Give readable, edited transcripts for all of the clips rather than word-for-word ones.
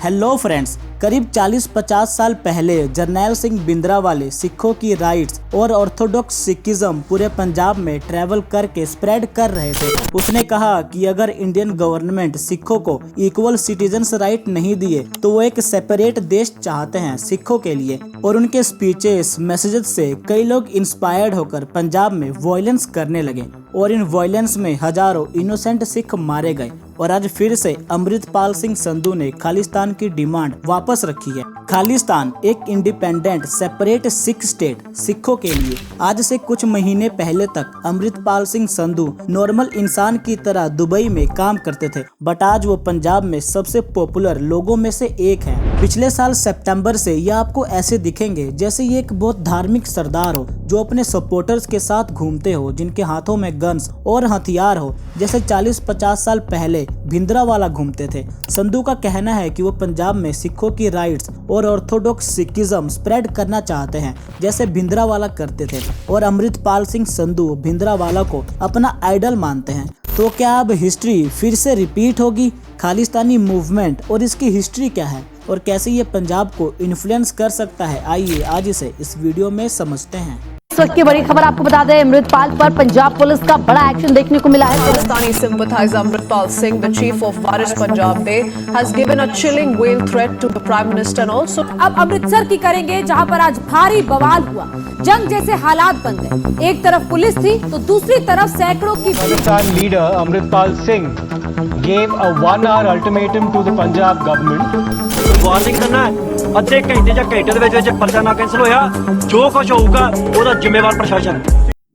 Hello friends, करीब 40-50 साल पहले जरनैल सिंह भिंद्रावाले सिखों की राइट्स और ऑर्थोडॉक्स सिखिज्म पूरे पंजाब में ट्रैवल करके स्प्रेड कर रहे थे। उसने कहा कि अगर इंडियन गवर्नमेंट सिखों को इक्वल सिटीजन्स राइट नहीं दिए तो वो एक सेपरेट देश चाहते हैं सिखों के लिए। और उनके स्पीचेस मैसेजेस से कई लोग इंस्पायर्ड होकर पंजाब में वायलेंस करने लगे और इन वायलेंस में हजारों इनोसेंट सिख मारे गए। और आज फिर से अमृतपाल सिंह संधू ने खालिस्तान की डिमांड वापस रखी है। खालिस्तान एक इंडिपेंडेंट सेपरेट सिख स्टेट सिखों के लिए। आज से कुछ महीने पहले तक अमृतपाल सिंह संधू नॉर्मल इंसान की तरह दुबई में काम करते थे, बट आज वो पंजाब में सबसे पॉपुलर लोगों में से एक है। पिछले साल सितंबर से ये आपको ऐसे दिखेंगे जैसे ये एक बहुत धार्मिक सरदार हो जो अपने सपोर्टर्स के साथ घूमते हो, जिनके हाथों में गन्स और हथियार हो, जैसे 40-50 साल पहले भिंद्रावाला घूमते थे। संधू का कहना है कि वो पंजाब में सिखों की राइट्स और ऑर्थोडॉक्स सिखिज्म स्प्रेड करना चाहते हैं जैसे भिंद्रावाला करते थे, और अमृतपाल सिंह संधू भिंद्रावाला को अपना आइडल मानते हैं। तो क्या अब हिस्ट्री फिर से रिपीट होगी? खालिस्तानी मूवमेंट और इसकी हिस्ट्री क्या है और कैसे ये पंजाब को इन्फ्लुएंस कर सकता है, आइए आज इसे इस वीडियो में समझते हैं। इस वक्त की बड़ी खबर आपको बता दें, अमृतपाल पर पंजाब पुलिस का बड़ा एक्शन देखने को मिला है। Pakistani sympathizer Amritpal Singh, the chief of Varis Punjab Day, has given a chilling veiled threat to the Prime Minister and also. अब अमृतसर की करेंगे जहां पर आज भारी बवाल हुआ, जंग जैसे हालात बन गए। एक तरफ पुलिस थी तो दूसरी तरफ सैकड़ों की Pakistan leader Amritpal Singh gave a 1-hour ultimatum to the Punjab government. Warning करना है अद्धे घंटे ਜਾਂ ਘੰਟੇ ਦੇ ਵਿੱਚ ਪਰਚਾ ਨਾ ਕੈਂਸਲ ਹੋਇਆ ਜੋ ਕੁਝ ਹੋਊਗਾ ਉਹਦਾ ਜ਼ਿੰਮੇਵਾਰ ਪ੍ਰਸ਼ਾਸਨ।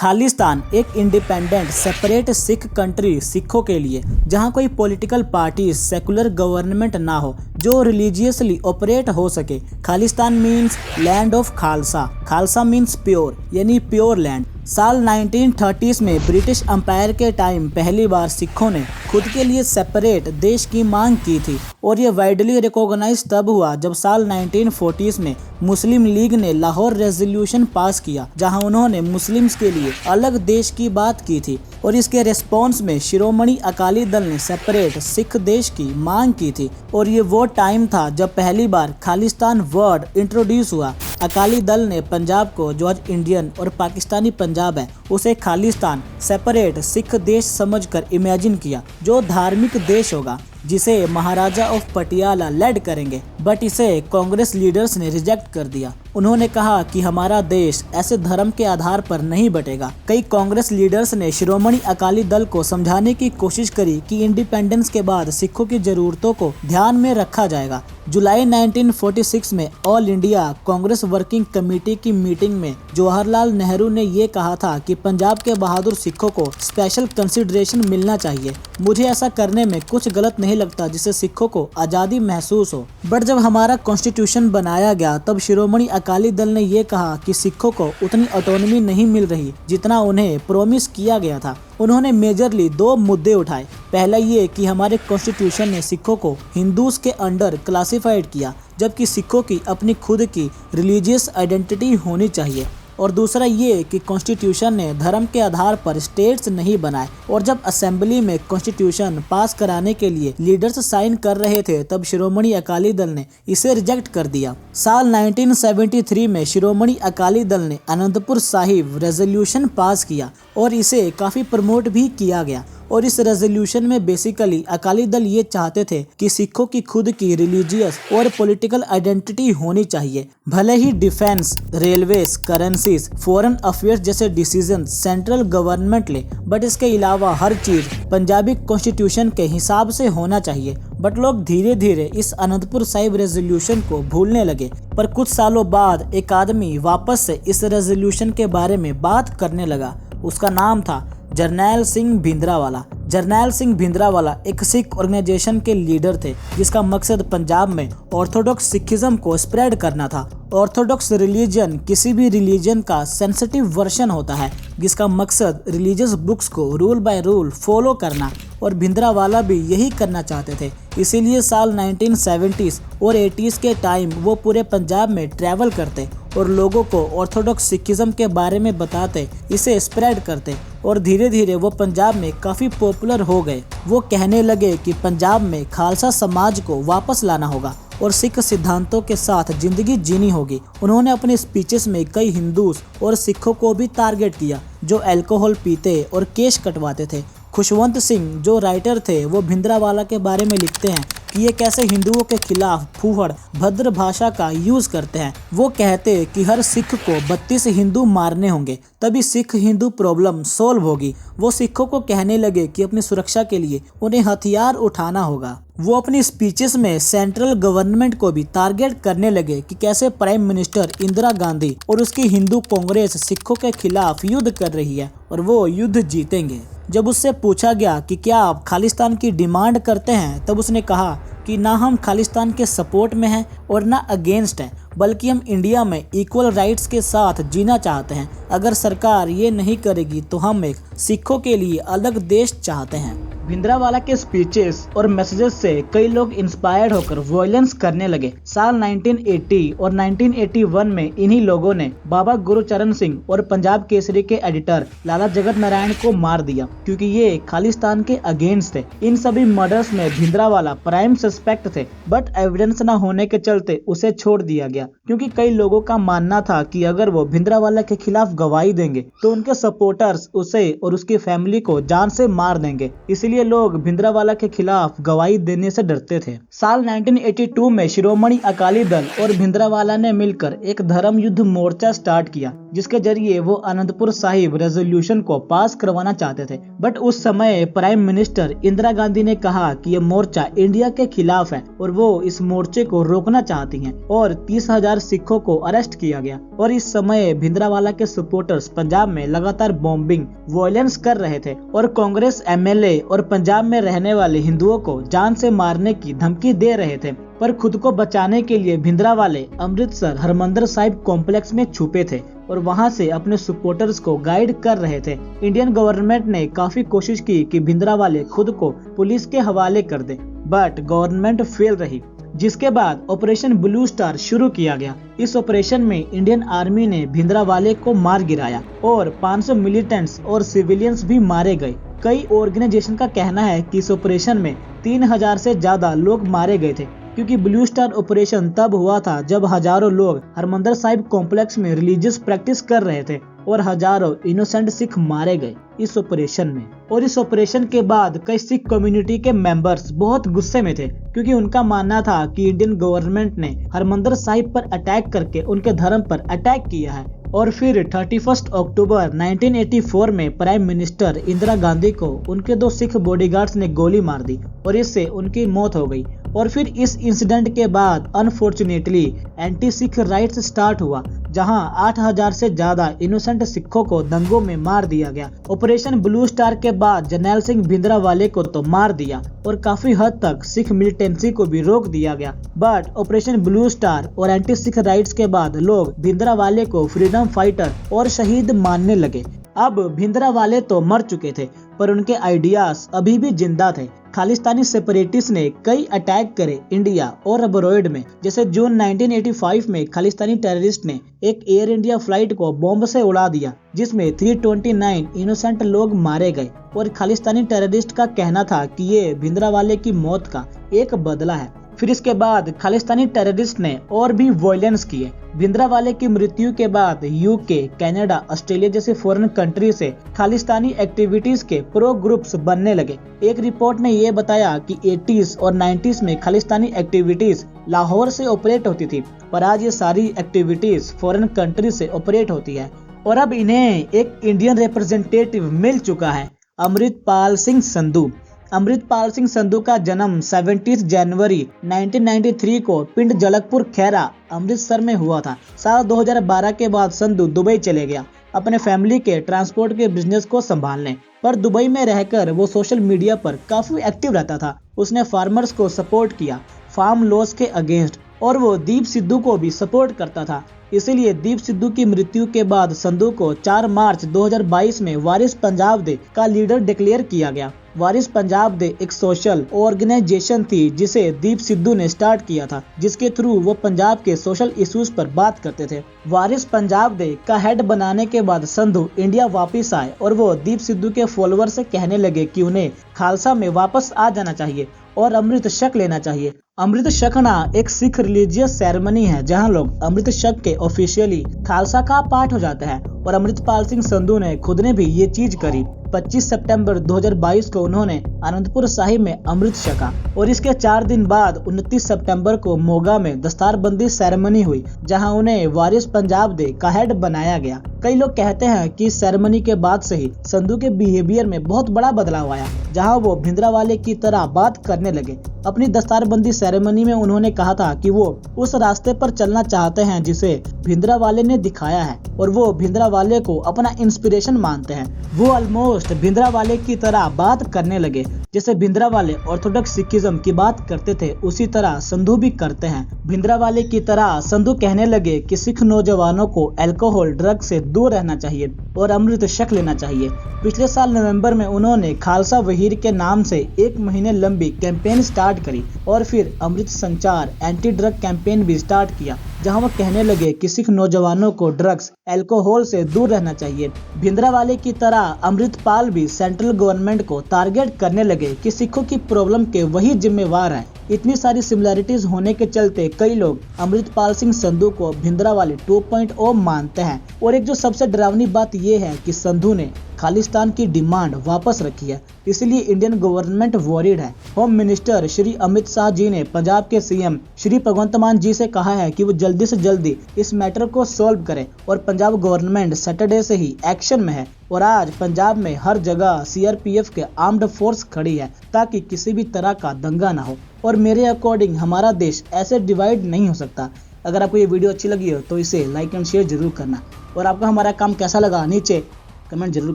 खालिस्तान एक इंडिपेंडेंट सेपरेट सिख कंट्री सिखों के लिए, जहां कोई पॉलिटिकल पार्टी सेकुलर गवर्नमेंट ना हो जो रिलीजियसली ऑपरेट हो सके। Khalistan means land of Khalsa. Khalsa means pure, यानी प्योर लैंड। साल 1930s में ब्रिटिश अंपायर के टाइम पहली बार सिखों ने खुद के लिए सेपरेट देश की मांग की थी, और ये वाइडली रिकॉग्नाइज तब हुआ जब साल 1940s में मुस्लिम लीग ने लाहौर रेजोल्यूशन पास किया, जहां उन्होंने मुस्लिम्स के लिए अलग देश की बात की थी। और इसके रिस्पॉन्स में शिरोमणि अकाली दल ने सेपरेट सिख देश की मांग की थी। और ये वो टाइम था जब पहली बार खालिस्तान वर्ड इंट्रोड्यूस हुआ। अकाली दल ने पंजाब को, जो आज इंडियन और पाकिस्तानी पंजाब है, उसे खालिस्तान सेपरेट सिख देश समझकर इमेजिन किया, जो धार्मिक देश होगा जिसे महाराजा ऑफ पटियाला लेड करेंगे। बट इसे कांग्रेस लीडर्स ने रिजेक्ट कर दिया। उन्होंने कहा कि हमारा देश ऐसे धर्म के आधार पर नहीं बटेगा। कई कांग्रेस लीडर्स ने शिरोमणि अकाली दल को समझाने की कोशिश करी कि इंडिपेंडेंस के बाद सिखों की जरूरतों को ध्यान में रखा जाएगा। जुलाई 1946 में all India Congress working committee की मीटिंग में जवाहरलाल नेहरू ने ये कहा था कि पंजाब के बहादुर सिखों को स्पेशल कंसिडरेशन मिलना चाहिए। मुझे ऐसा करने में कुछ गलत नहीं लगता जिससे सिखों को आज़ादी महसूस हो। बट जब हमारा कॉन्स्टिट्यूशन बनाया गया तब शिरोमणि अकाली दल ने ये कहा कि सिखों को उतनी ऑटोनॉमी नहीं मिल रही जितना उन्हें प्रॉमिस किया गया था। उन्होंने मेजरली 2 मुद्दे उठाए। पहला ये कि हमारे कॉन्स्टिट्यूशन ने सिखों को हिंदूज के अंडर क्लासिफाइड किया, जबकि सिखों की अपनी खुद की रिलीजियस आइडेंटिटी होनी चाहिए। और दूसरा ये कि कॉन्स्टिट्यूशन ने धर्म के आधार पर स्टेट्स नहीं बनाए। और जब असेंबली में कॉन्स्टिट्यूशन पास कराने के लिए लीडर्स साइन कर रहे थे तब शिरोमणि अकाली दल ने इसे रिजेक्ट कर दिया। साल 1973 में शिरोमणि अकाली दल ने आनंदपुर साहिब रेजोल्यूशन पास किया और इसे काफ़ी प्रमोट भी किया गया। और इस रेजोल्यूशन में बेसिकली अकाली दल ये चाहते थे कि सिखों की खुद की रिलीजियस और पॉलिटिकल आइडेंटिटी होनी चाहिए। भले ही defence, railways, currencies, foreign affairs जैसे डिसीजन सेंट्रल गवर्नमेंट ले, बट इसके अलावा हर चीज पंजाबी कॉन्स्टिट्यूशन के हिसाब से होना चाहिए। बट लोग धीरे धीरे इस आनंदपुर साहिब रेजोल्यूशन को भूलने लगे। पर कुछ सालों बाद एक आदमी वापस से इस रेजोल्यूशन के बारे में बात करने लगा। उसका नाम था जरनैल सिंह भिंद्रावाला। जरनैल सिंह भिंद्रावाला एक सिख ऑर्गेनाइजेशन के लीडर थे जिसका मकसद पंजाब में ऑर्थोडॉक्स सिखिज्म को स्प्रेड करना था। ऑर्थोडॉक्स रिलीजन किसी भी रिलीजन का सेंसिटिव वर्जन होता है जिसका मकसद रिलीजियस बुक्स को रूल बाय रूल फॉलो करना, और भिंद्रावाला भी यही करना चाहते थे। इसीलिए साल 1970s और 80s के टाइम वो पूरे पंजाब में ट्रैवल करते और लोगों को ऑर्थोडॉक्स सिखिज्म के बारे में बताते, इसे स्प्रेड करते, और धीरे धीरे वो पंजाब में काफ़ी पॉपुलर हो गए। वो कहने लगे कि पंजाब में खालसा समाज को वापस लाना होगा और सिख सिद्धांतों के साथ जिंदगी जीनी होगी। उन्होंने अपने स्पीचेस में कई हिंदूज और सिखों को भी टारगेट किया जो अल्कोहल पीते और केश कटवाते थे। खुशवंत सिंह जो राइटर थे वो भिंद्रावाला के बारे में लिखते हैं कि ये कैसे हिंदुओं के खिलाफ फूहड़ भद्र भाषा का यूज करते हैं। वो कहते कि हर सिख को 32 हिंदू मारने होंगे तभी सिख हिंदू प्रॉब्लम सॉल्व होगी। वो सिखों को कहने लगे कि अपनी सुरक्षा के लिए उन्हें हथियार उठाना होगा। वो अपनी स्पीचेस में सेंट्रल गवर्नमेंट को भी टारगेट करने लगे कि कैसे प्राइम मिनिस्टर इंदिरा गांधी और उसकी हिंदू कांग्रेस सिखों के खिलाफ युद्ध कर रही है और वो युद्ध जीतेंगे। जब उससे पूछा गया कि क्या आप खालिस्तान की डिमांड करते हैं तब उसने कहा कि ना हम खालिस्तान के सपोर्ट में हैं और ना अगेंस्ट हैं, बल्कि हम इंडिया में इक्वल राइट्स के साथ जीना चाहते हैं। अगर सरकार ये नहीं करेगी तो हम एक सिखों के लिए अलग देश चाहते हैं। भिंद्रावाला के स्पीचेस और मैसेजेस से कई लोग इंस्पायर्ड होकर वॉयलेंस करने लगे। साल 1980 और 1981 में इन्हीं लोगों ने बाबा गुरुचरण सिंह और पंजाब केसरी के एडिटर लाला जगत नारायण को मार दिया क्योंकि ये खालिस्तान के अगेंस्ट थे। इन सभी मर्डर्स में भिंद्रावाला प्राइम सस्पेक्ट थे, बट एविडेंस न होने के चलते उसे छोड़ दिया गया क्योंकि कई लोगों का मानना था कि अगर वो भिंद्रावाला के खिलाफ गवाही देंगे तो उनके सपोर्टर्स उसे और उसकी फैमिली को जान से मार देंगे। इसलिए लोग भिंद्रावाला के खिलाफ गवाही देने से डरते थे। साल 1982 में शिरोमणि अकाली दल और भिंद्रावाला ने मिलकर एक धर्म युद्ध मोर्चा स्टार्ट किया जिसके जरिए वो आनंदपुर साहिब रेजोल्यूशन को पास करवाना चाहते थे। बट उस समय प्राइम मिनिस्टर इंदिरा गांधी ने कहा कि ये मोर्चा इंडिया के खिलाफ है और वो इस मोर्चे को रोकना चाहती हैं और 30,000 सिखों को अरेस्ट किया गया। और इस समय भिंद्रावाला के सपोर्टर्स पंजाब में लगातार बॉम्बिंग वॉयलेंस कर रहे थे और कांग्रेस एमएलए और पंजाब में रहने वाले हिंदुओं को जान से मारने की धमकी दे रहे थे। पर खुद को बचाने के लिए भिंद्रावाले अमृतसर हरमंदिर साहिब कॉम्प्लेक्स में छुपे थे और वहां से अपने सपोर्टर्स को गाइड कर रहे थे। इंडियन गवर्नमेंट ने काफी कोशिश की कि भिंद्रावाले खुद को पुलिस के हवाले कर दे, बट गवर्नमेंट फेल रही, जिसके बाद ऑपरेशन ब्लू स्टार शुरू किया गया। इस ऑपरेशन में इंडियन आर्मी ने भिंद्रावाले को मार गिराया और 500 मिलिटेंट्स और सिविलियंस भी मारे गए। कई ऑर्गेनाइजेशन का कहना है कि इस ऑपरेशन में 3000 से ज्यादा लोग मारे गए थे क्योंकि ब्लू स्टार ऑपरेशन तब हुआ था जब हजारों लोग हरमंदिर साहिब कॉम्प्लेक्स में रिलीजियस प्रैक्टिस कर रहे थे और हजारों इनोसेंट सिख मारे गए इस ऑपरेशन में। और इस ऑपरेशन के बाद कई सिख कम्युनिटी के मेंबर्स बहुत गुस्से में थे क्योंकि उनका मानना था कि इंडियन गवर्नमेंट ने हरमंदिर साहिब पर अटैक करके उनके धर्म पर अटैक किया है। और फिर 31 अक्टूबर 1984 में प्राइम मिनिस्टर इंदिरा गांधी को उनके 2 सिख बॉडीगार्ड्स ने गोली मार दी और इससे उनकी मौत हो गई। और फिर इस इंसिडेंट के बाद unfortunately anti Sikh rights start हुआ जहां 8000 से ज्यादा इनोसेंट सिखों को दंगों में मार दिया गया। ऑपरेशन ब्लू स्टार के बाद जर्नैल सिंह भिंद्रावाले को तो मार दिया और काफी हद तक सिख मिलिटेंसी को भी रोक दिया गया। बट ऑपरेशन ब्लू स्टार और एंटी सिख राइट्स के बाद लोग भिंद्रावाले को फ्रीडम फाइटर और शहीद मानने लगे। अब भिंद्रावाले तो मर चुके थे पर उनके आइडियाज अभी भी जिंदा थे। खालिस्तानी सेपरेटिस्ट ने कई अटैक करे इंडिया और अब्रॉड में, जैसे जून 1985 में खालिस्तानी टेररिस्ट ने एक एयर इंडिया फ्लाइट को बॉम्ब से उड़ा दिया जिसमें 329 इनोसेंट लोग मारे गए। और खालिस्तानी टेररिस्ट का कहना था कि ये भिंद्रावाले की मौत का एक बदला है। फिर इसके बाद खालिस्तानी टेररिस्ट ने और भी वॉयलेंस किए। भिंद्रावाले की मृत्यु के बाद यूके, कनाडा, ऑस्ट्रेलिया जैसे फॉरेन कंट्री से खालिस्तानी एक्टिविटीज के प्रो ग्रुप्स बनने लगे। एक रिपोर्ट ने यह बताया कि 80s और 90s में खालिस्तानी एक्टिविटीज लाहौर से ऑपरेट होती थी, पर आज ये सारी एक्टिविटीज फॉरेन कंट्री से ऑपरेट होती है। और अब इन्हें एक इंडियन रिप्रेजेंटेटिव मिल चुका है, अमृतपाल सिंह संधू। अमृतपाल सिंह संधू का जन्म 27 जनवरी 1993 को पिंड जलकपुर खैरा अमृतसर में हुआ था। साल 2012 के बाद संधू दुबई चले गया अपने फैमिली के ट्रांसपोर्ट के बिजनेस को संभालने। पर दुबई में रहकर वो सोशल मीडिया पर काफी एक्टिव रहता था। उसने फार्मर्स को सपोर्ट किया, फार्म लॉस के अगेंस्ट, और वो दीप सिद्धू को भी सपोर्ट करता था। इसीलिए दीप सिद्धू की मृत्यु के बाद संधू को 4 मार्च 2022 में वारिस पंजाब दे का लीडर डिक्लेयर किया गया। वारिस पंजाब दे एक सोशल ऑर्गेनाइजेशन थी जिसे दीप सिद्धू ने स्टार्ट किया था, जिसके थ्रू वो पंजाब के सोशल इश्यूज पर बात करते थे। वारिस पंजाब दे का हेड बनाने के बाद संधू इंडिया वापस आए और वो दीप सिद्धू के फॉलोअर से कहने लगे कि उन्हें खालसा में वापस आ जाना चाहिए और अमृत शक लेना चाहिए। अमृत छकना एक सिख रिलीजियस सेरेमनी है जहां लोग अमृत छक के ऑफिशियली खालसा का पाठ हो जाता है और अमृतपाल सिंह संधू ने खुद ने भी ये चीज करी। 25 सितंबर 2022 को उन्होंने आनंदपुर साहिब में अमृत छका और इसके 4 दिन बाद 29 सितंबर को मोगा में दस्तारबंदी सेरेमनी हुई जहां उन्हें वारिस पंजाब डे का हेड बनाया गया। कई लोग कहते हैं कि सेरेमनी के बाद से ही संधू के बिहेवियर में बहुत बड़ा बदलाव आया जहां वो भिंद्रावाले की तरह बात करने लगे। अपनी दस्तारबंदी सेरेमनी में उन्होंने कहा था कि वो उस रास्ते पर चलना चाहते हैं जिसे भिंद्रावाले ने दिखाया है और वो भिंद्रावाले को अपना इंस्पिरेशन मानते हैं। वो ऑलमोस्ट भिंद्रावाले की तरह बात करने लगे जैसे भिंद्रावाले ऑर्थोडॉक्स सिखिज्म की बात करते थे उसी तरह संधू भी करते हैं। भिंद्रावाले की तरह संधू कहने लगे कि सिख नौजवानों को अल्कोहल ड्रग से दूर रहना चाहिए और अमृत छक लेना चाहिए। पिछले साल नवंबर में उन्होंने खालसा वहीर के नाम से 1 महीने लंबी कैंपेन स्टार्ट करी और फिर अमृत संचार एंटी ड्रग कैंपेन भी स्टार्ट किया जहां वो कहने लगे कि सिख नौजवानों को ड्रग्स अल्कोहल से दूर रहना चाहिए। भिंद्रावाले की तरह अमृतपाल भी सेंट्रल गवर्नमेंट को टारगेट करने लगे कि सिखों की प्रॉब्लम के वही जिम्मेवार हैं। इतनी सारी सिमिलैरिटीज होने के चलते कई लोग अमृतपाल सिंह संधू को भिंद्रावाले 2.0 मानते हैं और एक जो सबसे डरावनी बात यह है कि संधू ने खालिस्तान की डिमांड वापस रखी है, इसलिए इंडियन गवर्नमेंट वॉरिड है। होम मिनिस्टर श्री अमित शाह जी ने पंजाब के सीएम श्री भगवंत मान जी से कहा है कि वो जल्दी से जल्दी इस मैटर को सॉल्व करें और पंजाब गवर्नमेंट सैटरडे से ही एक्शन में है और आज पंजाब में हर जगह सीआरपीएफ के आर्म्ड फोर्स खड़ी है ताकि किसी भी तरह का दंगा ना हो। और मेरे अकॉर्डिंग हमारा देश ऐसे डिवाइड नहीं हो सकता। अगर आपको ये वीडियो अच्छी लगी हो तो इसे लाइक एंड शेयर जरूर करना और आपको हमारा काम कैसा लगा नीचे कमेंट जरूर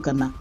करना।